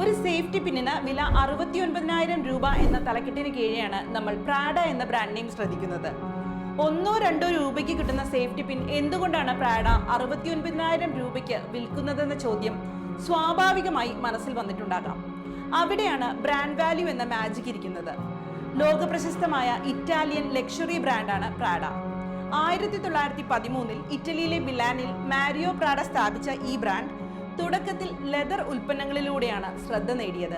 ഒരു സേഫ്റ്റി പിന്നിന് വില 69,000 രൂപ എന്ന തലക്കെട്ടിന് കീഴെയാണ് നമ്മൾ പ്രാഡ എന്ന ബ്രാൻഡ് നെയിം ശ്രദ്ധിക്കുന്നത്. 1-2 രൂപയ്ക്ക് കിട്ടുന്ന സേഫ്റ്റി പിൻ എന്തുകൊണ്ടാണ് പ്രാഡ 69,000 രൂപയ്ക്ക് വിൽക്കുന്നതെന്ന ചോദ്യം സ്വാഭാവികമായി മനസ്സിൽ വന്നിട്ടുണ്ടാകാം. അവിടെയാണ് ബ്രാൻഡ് വാല്യൂ എന്ന മാജിക് ഇരിക്കുന്നത്. ലോകപ്രശസ്തമായ ഇറ്റാലിയൻ ലക്ഷറി ബ്രാൻഡാണ് പ്രാഡ. 1913 ഇറ്റലിയിലെ മിലാനിൽ മാരിയോ പ്രാഡ സ്ഥാപിച്ച ഈ ബ്രാൻഡ് തുടക്കത്തിൽ ലെതർ ഉൽപ്പന്നങ്ങളിലൂടെയാണ് ശ്രദ്ധ നേടിയത്.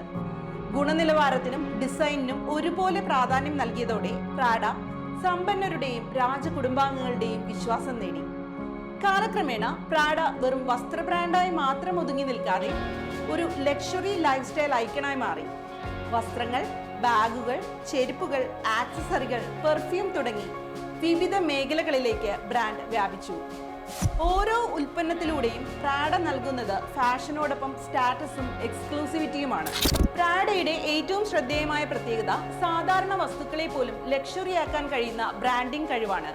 ഗുണനിലവാരത്തിനും ഡിസൈനിനും ഒരുപോലെ പ്രാധാന്യം നൽകിയതോടെ പ്രാഡ സമ്പന്നരുടെയും രാജകുടുംബാംഗങ്ങളുടെയും വിശ്വാസം നേടി. കാലക്രമേണ പ്രാഡ വെറും വസ്ത്ര ബ്രാൻഡായി മാത്രം ഒതുങ്ങി നിൽക്കാതെ ഒരു ലക്ഷറി ലൈഫ് സ്റ്റൈൽ ഐക്കണായി മാറി. വസ്ത്രങ്ങൾ, ബാഗുകൾ, ചെരുപ്പുകൾ, ആക്സസറികൾ, പെർഫ്യൂം തുടങ്ങി വിവിധ മേഖലകളിലേക്ക് ബ്രാൻഡ് വ്യാപിച്ചു. ഓരോ ഉൽപ്പന്നത്തിലൂടെയും പ്രാഡ നൽകുന്നത് ഫാഷനോടൊപ്പം സ്റ്റാറ്റസും എക്സ്ക്ലൂസിവിറ്റിയുമാണ്. പ്രാഡയുടെ ഏറ്റവും ശ്രദ്ധേയമായ പ്രത്യേകത സാധാരണ വസ്തുക്കളെ പോലും ലക്ഷറിയാക്കാൻ കഴിയുന്ന ബ്രാൻഡിംഗ് കഴിവാണ്.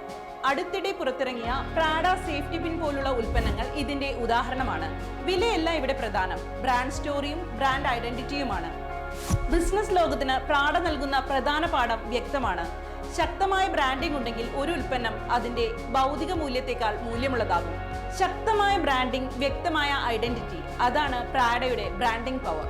അടുത്തിടെ പുറത്തിറങ്ങിയ പ്രാഡ സേഫ്റ്റി പിൻ പോലുള്ള ഉൽപ്പന്നങ്ങൾ ഇതിന്റെ ഉദാഹരണമാണ്. വിലയല്ല ഇവിടെ പ്രധാനം, ബ്രാൻഡ് സ്റ്റോറിയും ബ്രാൻഡ് ഐഡന്റിറ്റിയുമാണ്. ബിസിനസ് ലോകത്തിന് പ്രാഡ നൽകുന്ന പ്രധാന പാഠം വ്യക്തമാണ്. ശക്തമായ ബ്രാൻഡിംഗ് ഉണ്ടെങ്കിൽ ഒരു ഉൽപ്പന്നം അതിന്റെ ഭൗതിക മൂല്യത്തെക്കാൾ മൂല്യമുള്ളതാകും. ശക്തമായ ബ്രാൻഡിംഗ്, വ്യക്തമായ ഐഡന്റിറ്റി, അതാണ് പ്രാഡയുടെ ബ്രാൻഡിംഗ് പവർ.